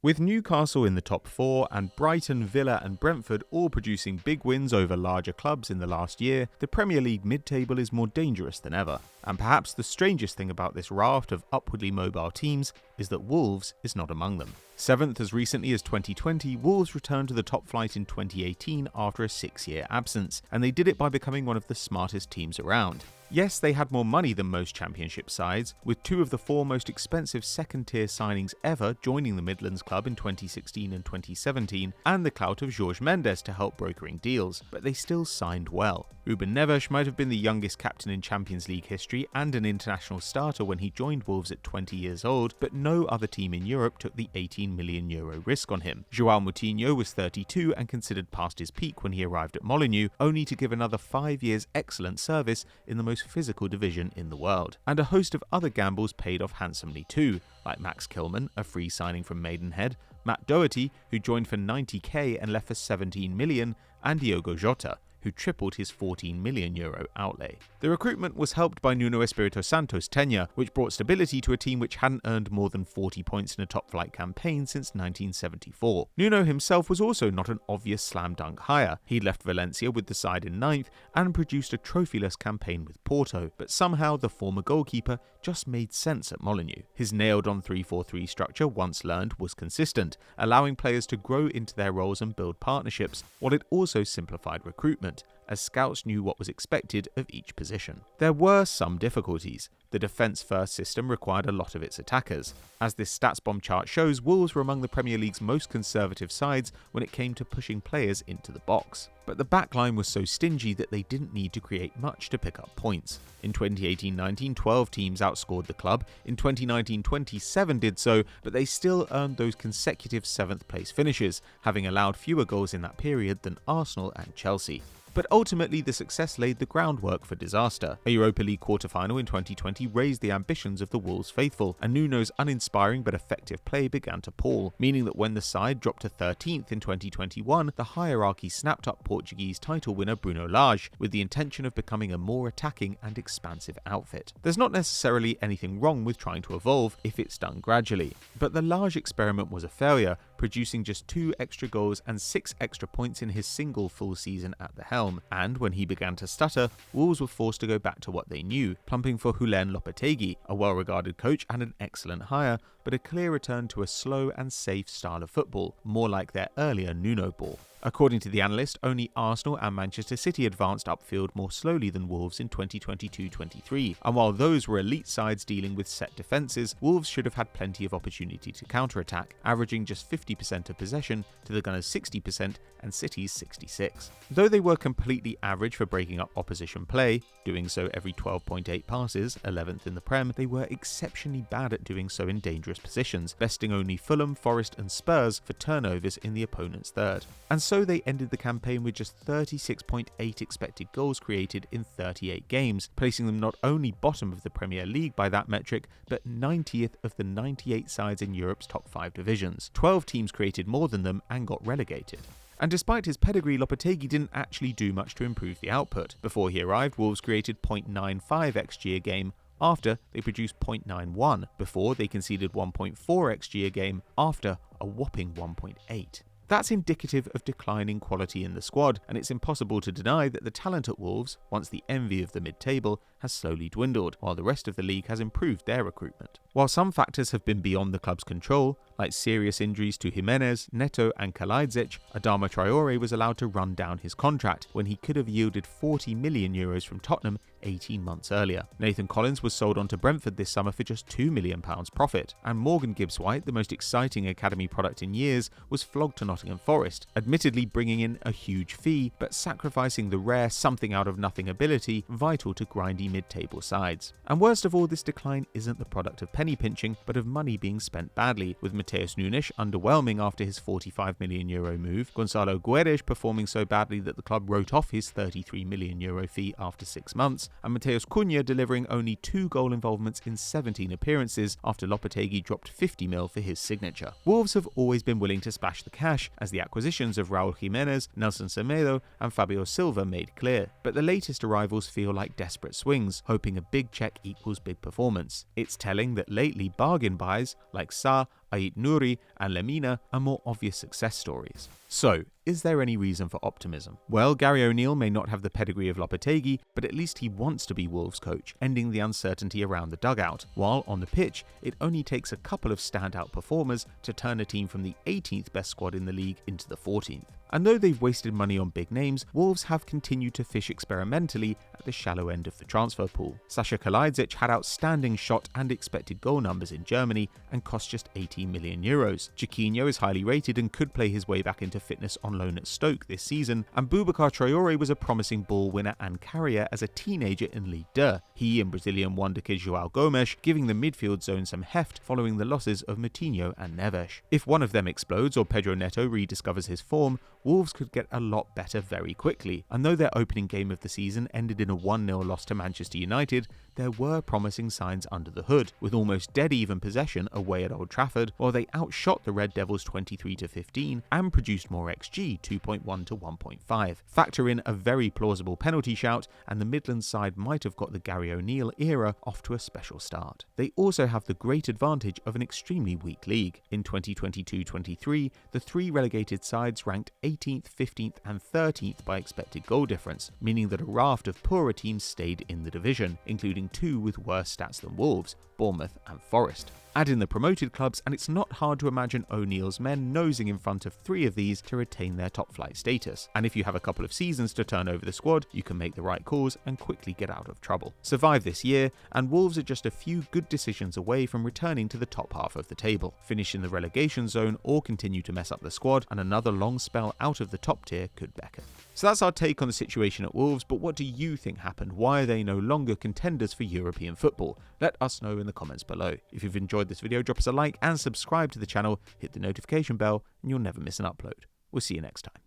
With Newcastle in the top four and Brighton, Villa and Brentford all producing big wins over larger clubs in the last year, the Premier League mid-table is more dangerous than ever. And perhaps the strangest thing about this raft of upwardly mobile teams is that Wolves is not among them. Seventh as recently as 2020, Wolves returned to the top flight in 2018 after a 6-year absence, and they did it by becoming one of the smartest teams around. Yes, they had more money than most championship sides, with 2 of the 4 most expensive second-tier signings ever joining the Midlands club in 2016 and 2017, and the clout of Jorge Mendes to help brokering deals, but they still signed well. Ruben Neves might have been the youngest captain in Champions League history and an international starter when he joined Wolves at 20 years old, but no other team in Europe took the €18 million risk on him. João Moutinho was 32 and considered past his peak when he arrived at Molineux, only to give another 5 years excellent service in the most physical division in the world. And a host of other gambles paid off handsomely too, like Max Kilman, a free signing from Maidenhead, Matt Doherty, who joined for €90k and left for €17 million, and Diogo Jota, who tripled his €14 million outlay. The recruitment was helped by Nuno Espirito Santo's tenure, which brought stability to a team which hadn't earned more than 40 points in a top-flight campaign since 1974. Nuno himself was also not an obvious slam-dunk hire. He'd left Valencia with the side in 9th and produced a trophyless campaign with Porto, but somehow the former goalkeeper just made sense at Molineux. His nailed-on 3-4-3 structure, once learned, was consistent, allowing players to grow into their roles and build partnerships, while it also simplified recruitment, as scouts knew what was expected of each position. There were some difficulties. The defence-first system required a lot of its attackers. As this stats bomb chart shows, Wolves were among the Premier League's most conservative sides when it came to pushing players into the box. But the backline was so stingy that they didn't need to create much to pick up points. In 2018-19, 12 teams outscored the club. In 2019-20, 7 did so, but they still earned those consecutive 7th place finishes, having allowed fewer goals in that period than Arsenal and Chelsea. But ultimately, the success laid the groundwork for disaster. A Europa League quarter-final in 2020 raised the ambitions of the Wolves faithful, and Nuno's uninspiring but effective play began to pall, meaning that when the side dropped to 13th in 2021, the hierarchy snapped up Portuguese title winner Bruno Lage, with the intention of becoming a more attacking and expansive outfit. There's not necessarily anything wrong with trying to evolve if it's done gradually, but the Lage experiment was a failure, producing just 2 extra goals and 6 extra points in his single full season at the helm. And when he began to stutter, Wolves were forced to go back to what they knew, plumping for Julen Lopetegui, a well-regarded coach and an excellent hire, but a clear return to a slow and safe style of football, more like their earlier Nuno ball. According to the analyst, only Arsenal and Manchester City advanced upfield more slowly than Wolves in 2022-23, and while those were elite sides dealing with set defences, Wolves should have had plenty of opportunity to counter-attack, averaging just 50% of possession to the Gunners' 60% and City's 66%. Though they were completely average for breaking up opposition play, doing so every 12.8 passes, 11th in the Prem, they were exceptionally bad at doing so in dangerous positions, besting only Fulham, Forest and Spurs for turnovers in the opponent's third. And so they ended the campaign with just 36.8 expected goals created in 38 games, placing them not only bottom of the Premier League by that metric, but 90th of the 98 sides in Europe's top 5 divisions. 12 teams created more than them and got relegated. And despite his pedigree, Lopetegui didn't actually do much to improve the output. Before he arrived, Wolves created 0.95 XG a game. After, they produced 0.91. Before, they conceded 1.4 XG a game. After, a whopping 1.8. That's indicative of declining quality in the squad, and it's impossible to deny that the talent at Wolves, once the envy of the mid-table, has slowly dwindled, while the rest of the league has improved their recruitment. While some factors have been beyond the club's control, like serious injuries to Jimenez, Neto and Kalajdzic, Adama Traore was allowed to run down his contract when he could have yielded €40 million from Tottenham 18 months earlier. Nathan Collins was sold on to Brentford this summer for just £2 million profit, and Morgan Gibbs-White, the most exciting academy product in years, was flogged to Nottingham Forest, admittedly bringing in a huge fee, but sacrificing the rare something-out-of-nothing ability vital to grindy mid-table sides. And worst of all, this decline isn't the product of penny pinching, but of money being spent badly, with Matheus Nunes underwhelming after his €45 million move, Gonçalo Guedes performing so badly that the club wrote off his €33 million fee after 6 months, and Matheus Cunha delivering only 2 goal involvements in 17 appearances after Lopetegui dropped 50 mil for his signature. Wolves have always been willing to splash the cash, as the acquisitions of Raul Jimenez, Nelson Semedo and Fabio Silva made clear, but the latest arrivals feel like desperate swings, hoping a big check equals big performance. It's telling that lately bargain buys, like Sa, Ait Nouri and Lemina are more obvious success stories. So, is there any reason for optimism? Well, Gary O'Neill may not have the pedigree of Lopetegui, but at least he wants to be Wolves coach, ending the uncertainty around the dugout, while on the pitch, it only takes a couple of standout performers to turn a team from the 18th best squad in the league into the 14th. And though they've wasted money on big names, Wolves have continued to fish experimentally at the shallow end of the transfer pool. Sasha Kalajdzic had outstanding shot and expected goal numbers in Germany and cost just €18 million. Chiquinho is highly rated and could play his way back into fitness on loan at Stoke this season, and Boubacar Traoré was a promising ball winner and carrier as a teenager in Ligue 2. He and Brazilian wonderkid João Gomes giving the midfield zone some heft following the losses of Moutinho and Neves. If one of them explodes or Pedro Neto rediscovers his form, Wolves could get a lot better very quickly, and though their opening game of the season ended in a 1-0 loss to Manchester United, there were promising signs under the hood, with almost dead-even possession away at Old Trafford, while they outshot the Red Devils 23-15 and produced more XG 2.1 to 1.5. Factor in a very plausible penalty shout, and the Midlands side might have got the Gary O'Neill era off to a special start. They also have the great advantage of an extremely weak league. In 2022-23, the three relegated sides ranked 18th, 15th and 13th by expected goal difference, meaning that a raft of poorer teams stayed in the division, including two with worse stats than Wolves, Bournemouth and Forest. Add in the promoted clubs and it's not hard to imagine O'Neill's men nosing in front of three of these to retain their top flight status. And if you have a couple of seasons to turn over the squad, you can make the right calls and quickly get out of trouble. Survive this year, and Wolves are just a few good decisions away from returning to the top half of the table. Finish in the relegation zone or continue to mess up the squad, and another long spell out of the top tier could beckon. So that's our take on the situation at Wolves, but what do you think happened? Why are they no longer contenders for European football? Let us know in the comments below. If you've enjoyed this video, drop us a like and subscribe to the channel, hit the notification bell, and you'll never miss an upload. We'll see you next time.